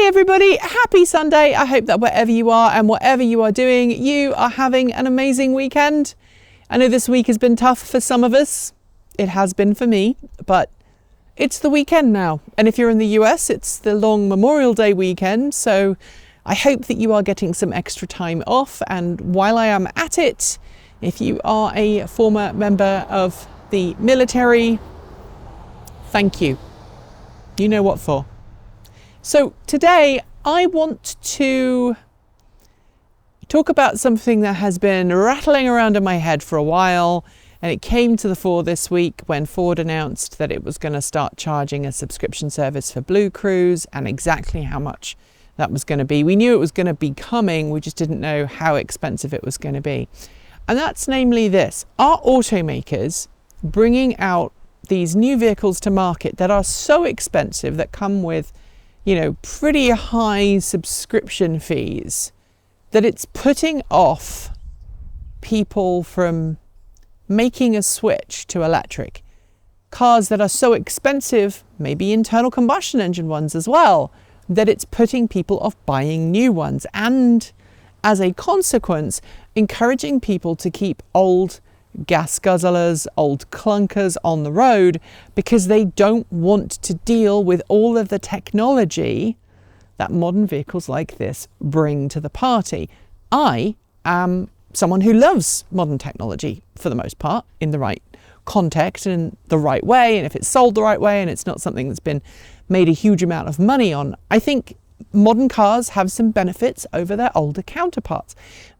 everybody, happy Sunday. I hope that wherever you are and whatever you are doing, you are having an amazing weekend. I know this week has been tough for some of us. It has been for me, but it's the weekend now. And if you're in the US, it's the long Memorial Day weekend. So I hope that you are getting some extra time off. And while I am at it, if you are a former member of the military, thank you. You know what for. So today I want to talk about something that has been rattling around in my head for a while, and it came to the fore this week when Ford announced that it was going to start charging a subscription service for Blue Cruise and exactly how much that was going to be. We knew it was going to be coming, we just didn't know how expensive it was going to be. And that's namely this: are automakers bringing out these new vehicles to market that are so expensive, that come with pretty high subscription fees, that it's putting off people from making a switch to electric? Cars that are so expensive, maybe internal combustion engine ones as well, that it's putting people off buying new ones, and as a consequence, encouraging people to keep old gas guzzlers, old clunkers on the road because they don't want to deal with all of the technology that modern vehicles like this bring to the party. I am someone who loves modern technology for the most part, in the right context and in the right way, and if it's sold the right way and it's not something that's been made a huge amount of money on. I think modern cars have some benefits over their older counterparts.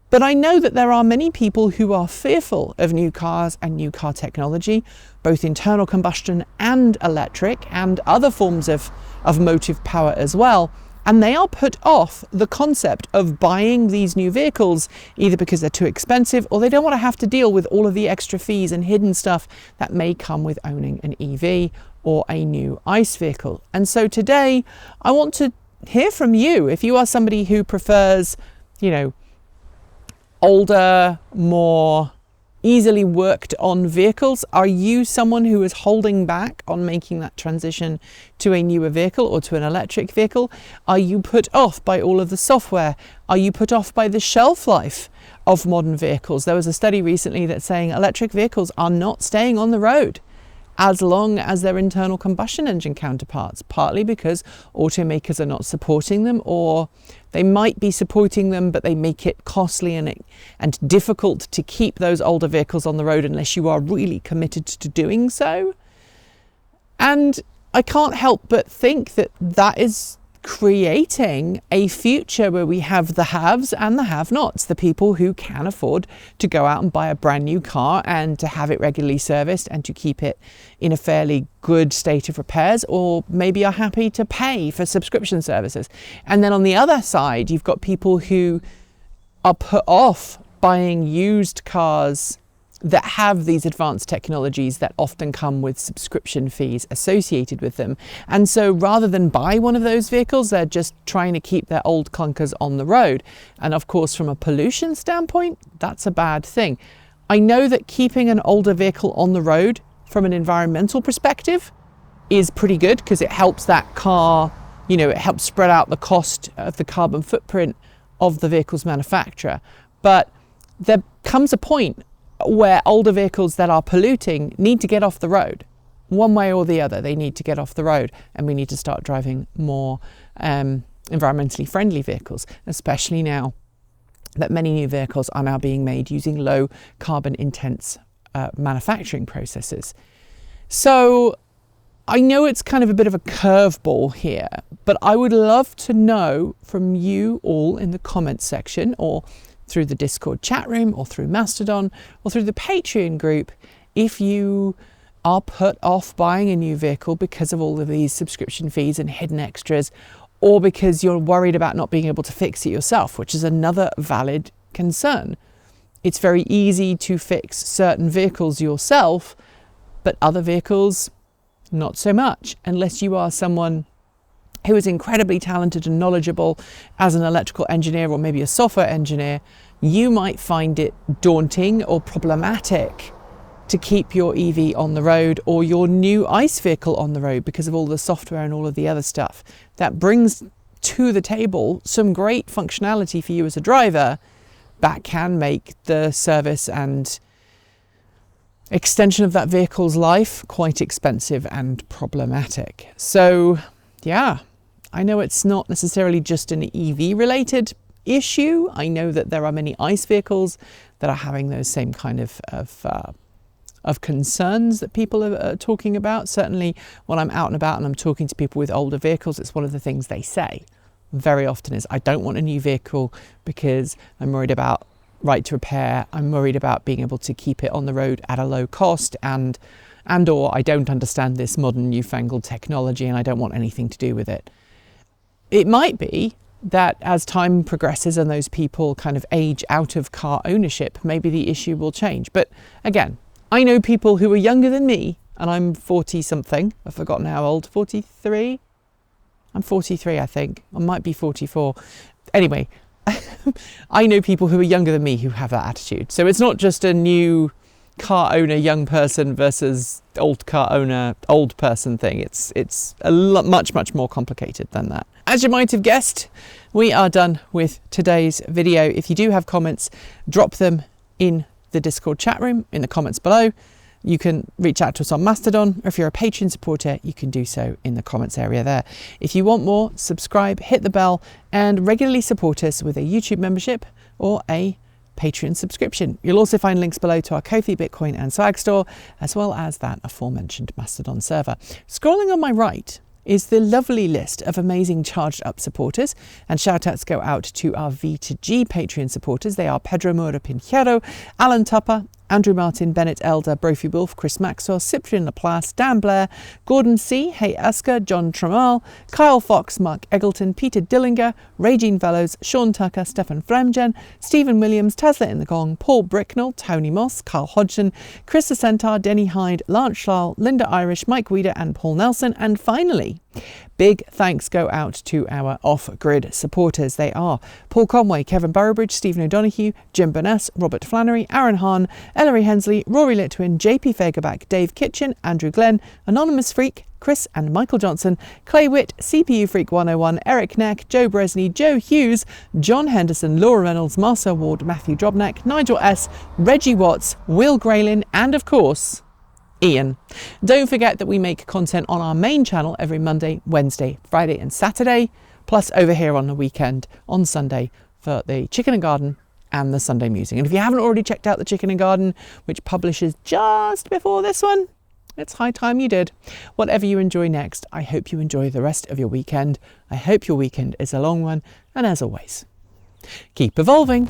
But I know that there are many people who are fearful of new cars and new car technology, both internal combustion and electric and other forms of motive power as well. And they are put off the concept of buying these new vehicles, either because they're too expensive or they don't want to have to deal with all of the extra fees and hidden stuff that may come with owning an EV or a new ICE vehicle. And so today I want to hear from you. If you are somebody who prefers, older, more easily worked on vehicles, are you someone who is holding back on making that transition to a newer vehicle or to an electric vehicle? Are you put off by all of the software? Are you put off by the shelf life of modern vehicles? There was a study recently that's saying electric vehicles are not staying on the road as long as their internal combustion engine counterparts, partly because automakers are not supporting them, or they might be supporting them, but they make it costly and difficult to keep those older vehicles on the road unless you are really committed to doing so. And I can't help but think that that is creating a future where we have the haves and the have-nots, the people who can afford to go out and buy a brand new car and to have it regularly serviced and to keep it in a fairly good state of repairs, or maybe are happy to pay for subscription services. And then on the other side, you've got people who are put off buying used cars that have these advanced technologies that often come with subscription fees associated with them. And so rather than buy one of those vehicles, they're just trying to keep their old clunkers on the road. And of course, from a pollution standpoint, that's a bad thing. I know that keeping an older vehicle on the road from an environmental perspective is pretty good, because it helps that car, it helps spread out the cost of the carbon footprint of the vehicle's manufacturer. But there comes a point where older vehicles that are polluting need to get off the road. One way or the other, they need to get off the road, and we need to start driving more environmentally friendly vehicles, especially now that many new vehicles are now being made using low carbon intense manufacturing processes. So I know it's kind of a bit of a curveball here, but I would love to know from you all in the comments section, or through the Discord chat room, or through Mastodon, or through the Patreon group, if you are put off buying a new vehicle because of all of these subscription fees and hidden extras, or because you're worried about not being able to fix it yourself, which is another valid concern. It's very easy to fix certain vehicles yourself, but other vehicles, not so much, unless you are someone who is incredibly talented and knowledgeable as an electrical engineer or maybe a software engineer. You might find it daunting or problematic to keep your EV on the road or your new ICE vehicle on the road because of all the software and all of the other stuff that brings to the table some great functionality for you as a driver, that can make the service and extension of that vehicle's life quite expensive and problematic. So yeah, I know it's not necessarily just an EV related issue. I know that there are many ICE vehicles that are having those same kind of concerns that people are talking about. Certainly when I'm out and about and I'm talking to people with older vehicles, it's one of the things they say very often is, I don't want a new vehicle because I'm worried about right to repair, I'm worried about being able to keep it on the road at a low cost, and or I don't understand this modern newfangled technology and I don't want anything to do with it. It might be that as time progresses and those people kind of age out of car ownership, maybe the issue will change. But again, I know people who are younger than me, and I'm 40 something, I've forgotten how old, 43? I'm 43, I think. I might be 44. Anyway, I know people who are younger than me who have that attitude. So it's not just a new car owner, young person versus old car owner, old person thing. It's a much more complicated than that. As you might have guessed, we are done with today's video. If you do have comments, drop them in the Discord chat room in the comments below. You can reach out to us on Mastodon, or if you're a Patreon supporter, you can do so in the comments area there. If you want more, subscribe, hit the bell, and regularly support us with a YouTube membership or a Patreon subscription. You'll also find links below to our Ko-fi, Bitcoin and Swag store, as well as that aforementioned Mastodon server. Scrolling on my right is the lovely list of amazing charged up supporters, and shout outs go out to our V2G Patreon supporters. They are Pedro Moura Pinheiro, Alan Tupper, Andrew Martin, Bennett Elder, Brophy Wolf, Chris Maxwell, Cyprian Laplace, Dan Blair, Gordon C, Hey Asker, John Tramal, Kyle Fox, Mark Eggleton, Peter Dillinger, Regine Fellows, Sean Tucker, Stefan Fremgen, Stephen Williams, Tesla in the Gong, Paul Bricknell, Tony Moss, Carl Hodgson, Chris the Centaur, Denny Hyde, Lance Schall, Linda Irish, Mike Weeder and Paul Nelson. And finally, big thanks go out to our off-grid supporters. They are Paul Conway, Kevin Burrowbridge, Stephen O'Donoghue, Jim Burness, Robert Flannery, Aaron Hahn, Ellery Hensley, Rory Litwin, JP Fagerback, Dave Kitchen, Andrew Glenn, Anonymous Freak, Chris and Michael Johnson, Clay Witt, CPU Freak 101, Eric Neck, Joe Bresney, Joe Hughes, John Henderson, Laura Reynolds, Marcel Ward, Matthew Drobneck, Nigel S, Reggie Watts, Will Graylin, and of course, Ian. Don't forget that we make content on our main channel every Monday, Wednesday, Friday and Saturday, plus over here on the weekend on Sunday for the Chicken and Garden and the Sunday Musing. And if you haven't already checked out the Chicken and Garden, which publishes just before this one, it's high time you did. Whatever you enjoy next, I hope you enjoy the rest of your weekend. I hope your weekend is a long one, and as always, keep evolving.